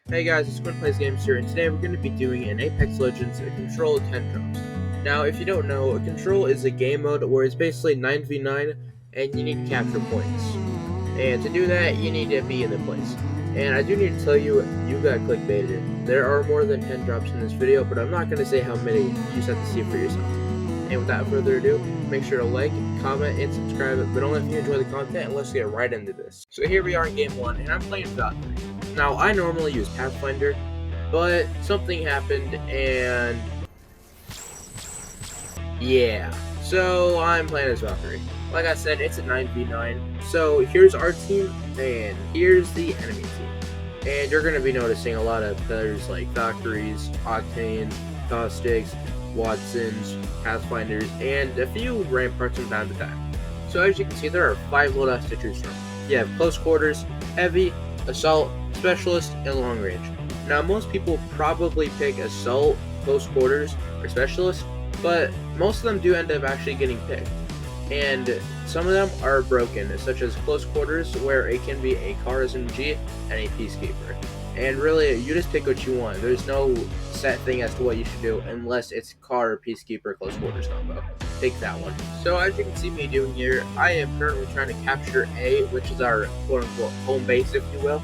Hey guys, it's Quinn Plays Games here, and today we're going to be doing an Apex Legends Control 10 drops. Now, if you don't know, a Control is a game mode where it's basically 9v9, and you need to capture points. And to do that, you need to be in the place. And I do need to tell you, you got clickbaited. There are more than 10 drops in this video, but I'm not going to say how many, you just have to see it for yourself. And without further ado, make sure to like, comment, and subscribe, but only if you enjoy the content, and let's get right into this. So here we are in game 1, and I'm playing Valkyrie. Now, I normally use Pathfinder, but something happened, and yeah. So, I'm playing as Valkyrie. Like I said, it's a 9v9. So, here's our team, and here's the enemy team. And you're going to be noticing a lot of players like Valkyries, Octanes, Caustics, Watsons, Pathfinders, and a few Ramparts from time to time. So, as you can see, there are 5 loadouts to choose from. You have Close Quarters, Heavy, Assault, Specialist, and Long Range. Now, most people probably pick Assault, Close Quarters, or Specialist, but most of them do end up actually getting picked. And some of them are broken, such as Close Quarters, where it can be a car SMG and a Peacekeeper. And really, you just pick what you want. There's no set thing as to what you should do, unless it's car, Peacekeeper, Close Quarters combo. Take that one. So as you can see me doing here, I am currently trying to capture A, which is our quote-unquote home base, if you will.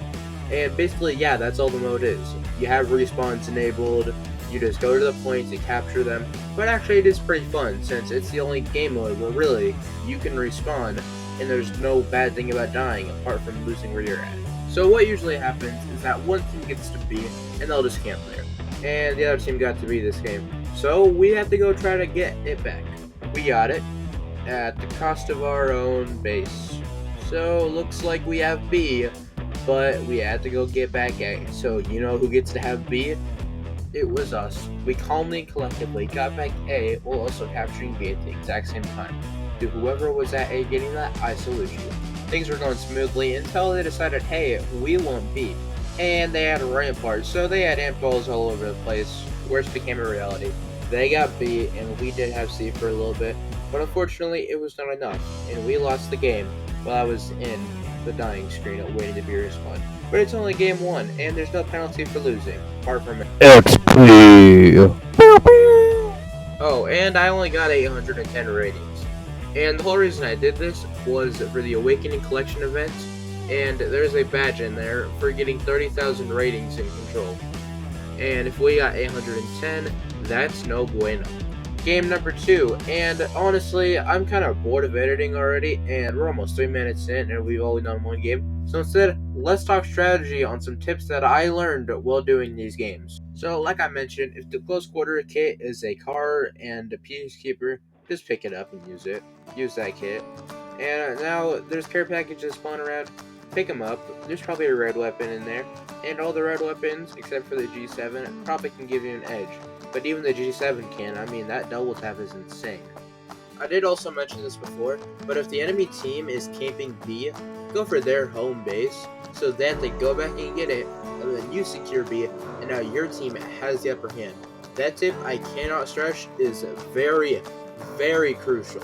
And basically, yeah, that's all the mode is. You have respawns enabled, you just go to the points and capture them. But actually, it is pretty fun, since it's the only game mode where really, you can respawn, and there's no bad thing about dying, apart from losing where you're at. So what usually happens is that one team gets to B, and they'll just camp there. And the other team got to B this game. So we have to go try to get it back. We got it, at the cost of our own base. So, looks like we have B, but we had to go get back A. So, you know who gets to have B? It was us. We calmly and collectively got back A while also capturing B at the exact same time. To whoever was at A getting that, I salute you. Things were going smoothly until they decided, hey, we want B. And they had a rampart, so they had amp balls all over the place, which became a reality. They got B, and we did have C for a little bit, but unfortunately it was not enough, and we lost the game while I was in the dying screen waiting to be respawned. But it's only game 1, and there's no penalty for losing, apart from XP. Oh, and I only got 810 ratings. And the whole reason I did this was for the Awakening Collection event, and there's a badge in there for getting 30,000 ratings in Control. And if we got 810, that's no bueno. Game number 2, and honestly, I'm kind of bored of editing already, and we're almost 3 minutes in, and we've only done one game. So instead, let's talk strategy on some tips that I learned while doing these games. So, like I mentioned, if the Close Quarter kit is a car and a Peacekeeper, just pick it up and use it. Use that kit. And now, there's care packages spawn around. Pick them up. There's probably a red weapon in there. And all the red weapons, except for the G7, probably can give you an edge. But even the G7 can. I mean, that double tap is insane. I did also mention this before, but if the enemy team is camping B, go for their home base, so that they go back and get it, and then you secure B, and now your team has the upper hand. That tip I cannot stress is very, very crucial.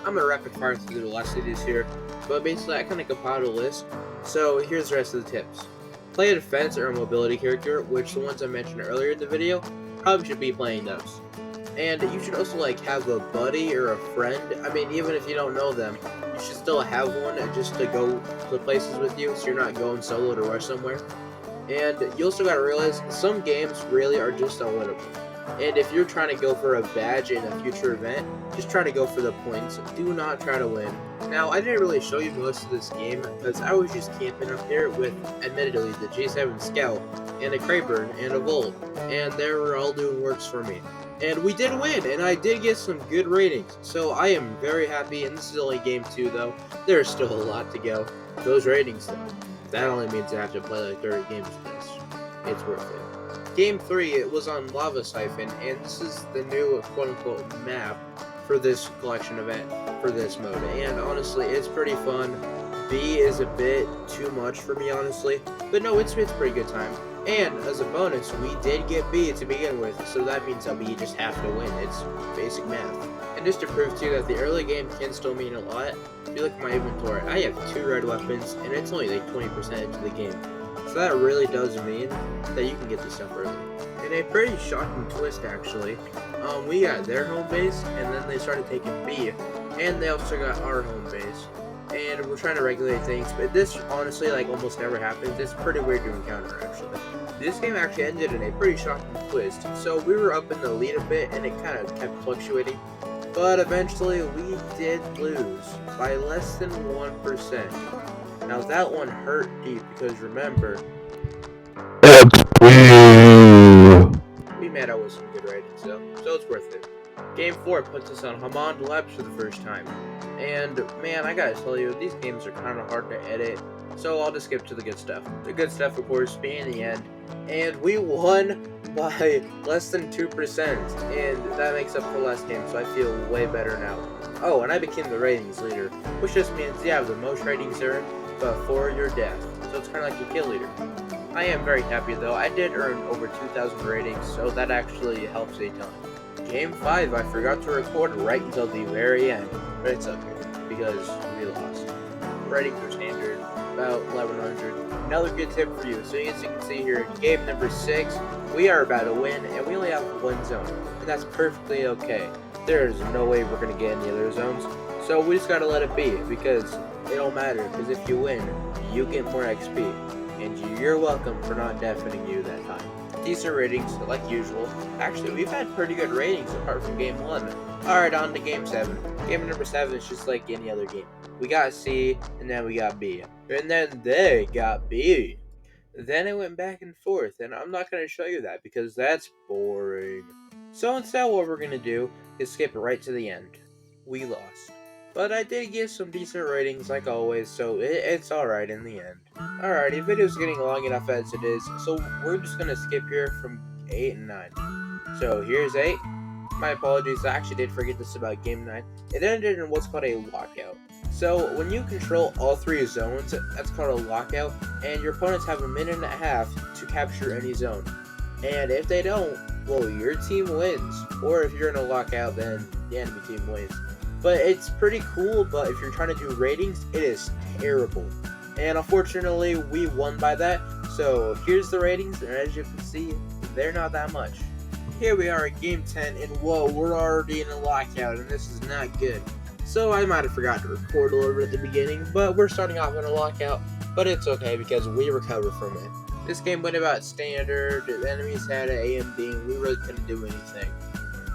I'm gonna rapid fire through the rest of these here, but basically I kind of compiled a list, so here's the rest of the tips. Play a defense or a mobility character, which the ones I mentioned earlier in the video, probably should be playing those. And you should also have a buddy or a friend. I mean, even if you don't know them, you should still have one just to go to places with you, so you're not going solo to rush somewhere. And you also gotta realize, some games really are just unwinnable. And if you're trying to go for a badge in a future event, just try to go for the points. Do not try to win. Now, I didn't really show you most of this game because I was just camping up here with, admittedly, the G7 Scout and a Kraber and a Volt, and they were all doing works for me. And we did win, and I did get some good ratings, so I am very happy, and this is only game 2 though. There's still a lot to go. Those ratings though, that only means I have to play like 30 games of this. It's worth it. Game 3, it was on Lava Siphon, and this is the new quote-unquote map for this collection event, for this mode, and honestly, it's pretty fun. B is a bit too much for me, honestly, but no, it's a pretty good time. And as a bonus, we did get B to begin with, so that means that we just have to win. It's basic math. And just to prove to you that the early game can still mean a lot, if you look at my inventory, I have 2 red weapons, and it's only like 20% into the game. So that really does mean that you can get this stuff early. And a pretty shocking twist, actually. We got their home base, and then they started taking B, and they also got our home base. And we're trying to regulate things, but this honestly, like, almost never happens. It's pretty weird to encounter, actually. This game actually ended in a pretty shocking twist. So we were up in the lead a bit, and it kind of kept fluctuating. But eventually, we did lose by less than 1%. Now, that one hurt deep, because remember, we made out with some good ratings, so it's worth it. Game 4 puts us on Hammond Labs for the first time. And man, I gotta tell you, these games are kind of hard to edit, so I'll just skip to the good stuff. The good stuff, of course, being the end. And we won by less than 2%, and that makes up for last game, so I feel way better now. Oh, and I became the ratings leader, which just means you have the most ratings earned before your death. So it's kind of like a kill leader. I am very happy though. I did earn over 2,000 ratings, so that actually helps a ton. Game 5, I forgot to record right until the very end, but it's okay, because we lost. Rating for standard, about 1,100. Another good tip for you, so as you can see here, in game number 6, we are about to win, and we only have one zone, and that's perfectly okay. There's no way we're going to get any other zones, so we just got to let it be, because it don't matter, because if you win, you get more XP, and you're welcome for not deafening you that time. Decent ratings, like usual. Actually, we've had pretty good ratings apart from game 1. Alright, on to game 7. Game number 7 is just like any other game. We got C, and then we got B. And then they got B. Then it went back and forth, and I'm not going to show you that because that's boring. So instead, what we're going to do is skip right to the end. We lost. But I did get some decent ratings like always, so it's alright in the end. Alrighty, video's getting long enough as it is, so we're just gonna skip here from 8 and 9. So here's 8. My apologies, I actually did forget this about game 9. It ended in what's called a lockout. So when you control all 3 zones, that's called a lockout, and your opponents have a minute and a half to capture any zone. And if they don't, well, your team wins. Or if you're in a lockout, then the enemy team wins. But it's pretty cool, but if you're trying to do ratings, it is terrible. And unfortunately, we won by that. So here's the ratings, and as you can see, they're not that much. Here we are at game 10, and whoa, we're already in a lockout, and this is not good. So I might have forgot to record a little bit at the beginning, but we're starting off in a lockout, but it's okay because we recover from it. This game went about standard, the enemies had an A and B, and we really couldn't do anything.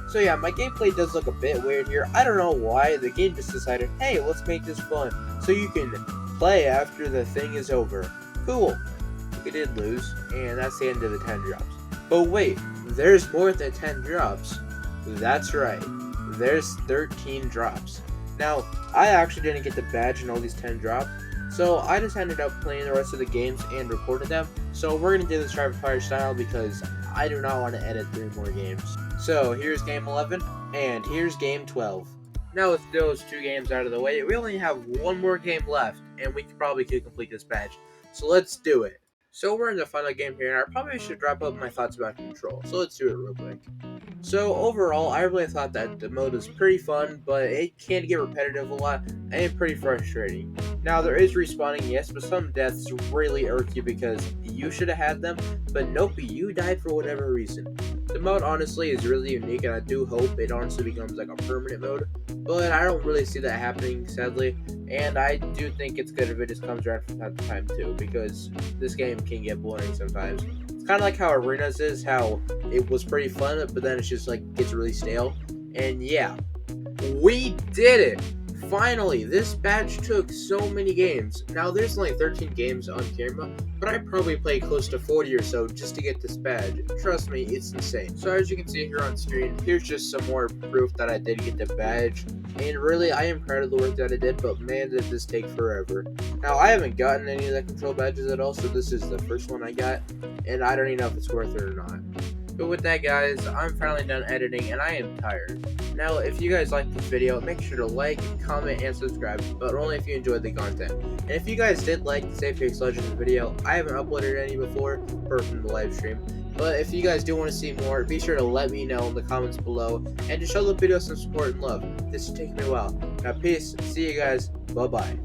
So yeah, my gameplay does look a bit weird here. I don't know why. The game just decided, hey, let's make this fun. So you can play after the thing is over. Cool. We did lose, and that's the end of the 10 drops. But wait, there's more than 10 drops. That's right. There's 13 drops. Now, I actually didn't get the badge in all these 10 drops. So I just ended up playing the rest of the games and recorded them. So we're going to do this rapid fire style because I do not want to edit 3 more games. So here's game 11, and here's game 12. Now with those 2 games out of the way, we only have 1 more game left, and we probably could complete this badge. So let's do it. So we're in the final game here, and I probably should wrap up my thoughts about control. So let's do it real quick. So overall, I really thought that the mode was pretty fun, but it can get repetitive a lot, and pretty frustrating. Now there is respawning, yes, but some deaths really irk you because you should have had them, but nope, you died for whatever reason. The mode honestly is really unique, and I do hope it honestly becomes like a permanent mode, but I don't really see that happening, sadly, and I do think it's good if it just comes around from time to time too, because this game can get boring sometimes. It's kind of like how Arenas is, how it was pretty fun, but then it's just like gets really stale, and yeah, we did it! Finally, this badge took so many games. Now, there's only 13 games on camera, but I probably played close to 40 or so just to get this badge. Trust me, it's insane. So as you can see here on screen, here's just some more proof that I did get the badge. And really, I am proud of the work that I did, but man, did this take forever. Now, I haven't gotten any of the control badges at all, so this is the first one I got, and I don't even know if it's worth it or not. But with that, guys, I'm finally done editing, and I am tired. Now, if you guys like this video, make sure to like, comment, and subscribe, but only if you enjoyed the content. And if you guys did like the Safe Fix Legends video, I haven't uploaded any before, apart from the live stream. But if you guys do want to see more, be sure to let me know in the comments below, and to show the video some support and love. This is taking me a while. Now, peace, see you guys, bye-bye.